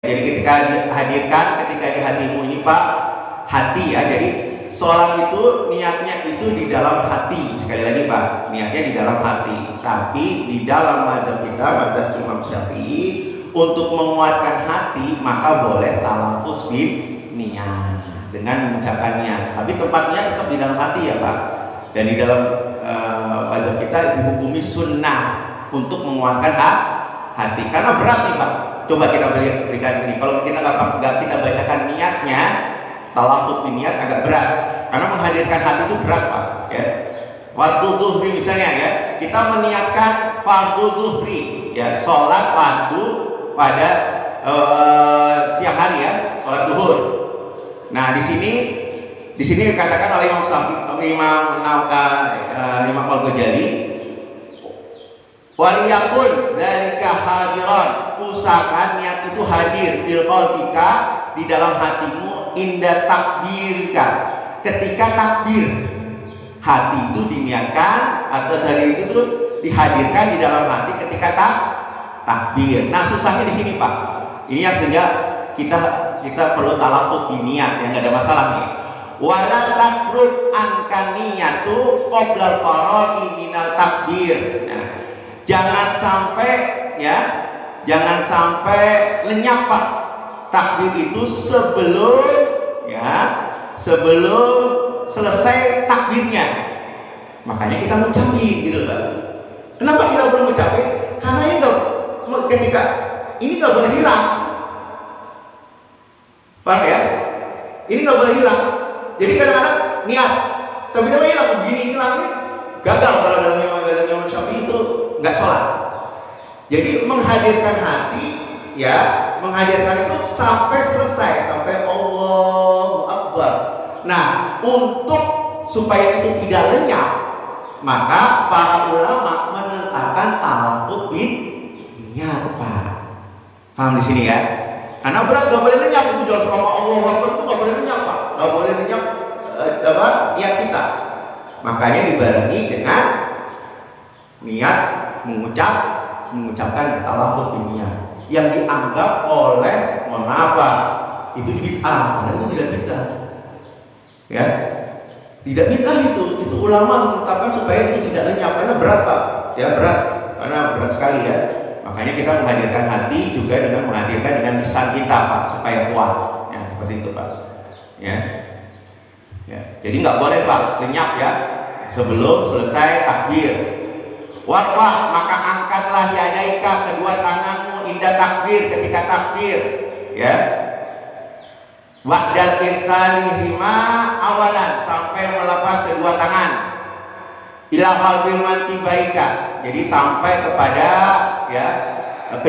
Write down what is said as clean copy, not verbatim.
Jadi ketika dihadirkan, ketika di hatimu ini Pak, hati ya. Jadi sholat itu niatnya itu di dalam hati. Sekali lagi Pak, niatnya di dalam hati. Tapi di dalam mazhab kita, mazhab Imam Syafi'i, untuk menguatkan hati maka boleh talafuz bin niat dengan mengucapkan niat. Tapi tempatnya tetap di dalam hati ya Pak. Dan di dalam mazhab kita dihukumi sunnah untuk menguatkan hati. Karena berat nih Pak. Coba kita berikan ini. Kalau kita nggak kita bacakan niatnya, talafuz bin niat agak berat. Karena menghadirkan hati itu berat Pak. Ya. Fardhu dhuhri misalnya ya, kita meniatkan fardhu dhuhri ya, sholat fardhu pada siang hari ya, sholat zuhur. Nah di sini dikatakan oleh Imam Syafi'i, Imam Al-Ghazali, waliyakun dzalika hadiran, usahakan niat itu hadir fil qalbika, di dalam hatimu, inda takbirika, ketika takbir. Hati itu diniatkan atau hari itu dihadirkan di dalam hati ketika takbir. Nah susahnya di sini Pak. Ini yang sehingga kita perlu talafuz bin niat, yang nggak ada masalah nih. Wala takrut anka niyatu qoblal faradi minal takbir. Nah, jangan sampai lenyap Pak. Takbir itu sebelum selesai takbirnya. Makanya kita mengucapin gitu kan. Kenapa kita perlu mengucapin? Karena ini ketika ini nggak boleh hilang. Paham ya? Ini nggak boleh hilang. Jadi kadang-kadang niat, tapi dia hilang begini hilang ini gagal. Kalau dalam Imam Syafi'i itu nggak sholat. Jadi menghadirkan hati ya, menghadirkan itu sampai selesai, sampai Allahu Akbar. Nah, untuk supaya itu tidak lenyap, maka para ulama menetapkan talafuz bin niat Pak. Paham di sini ya? Karena berat, gak boleh lenyap itu, jual sama Allahu Akbar itu gak boleh lenyap Pak. Gak boleh lenyap niat kita. Makanya dibarengi dengan niat mengucapkan talafuz bin niat yang dianggap oleh itu bid'ah, padahal itu tidak bid'ah. Ya, tidak bid'ah itu ulama menetapkan supaya itu tidak lenyap, karena berat Pak. Ya berat, karena berat sekali ya. Makanya kita menghadirkan hati juga dengan menghadirkan dengan lisan kita Pak, supaya kuat. Ya seperti itu Pak. Ya. Jadi nggak boleh Pak lenyap ya sebelum selesai takbir. Warfah, maka angkatlah yadaika, kedua tanganmu indah takbir, ketika takbir. Ya. Wa'dal irsalihima awalan, sampai melepas kedua tangan. Ila qalbil mankibaika, jadi sampai kepada ya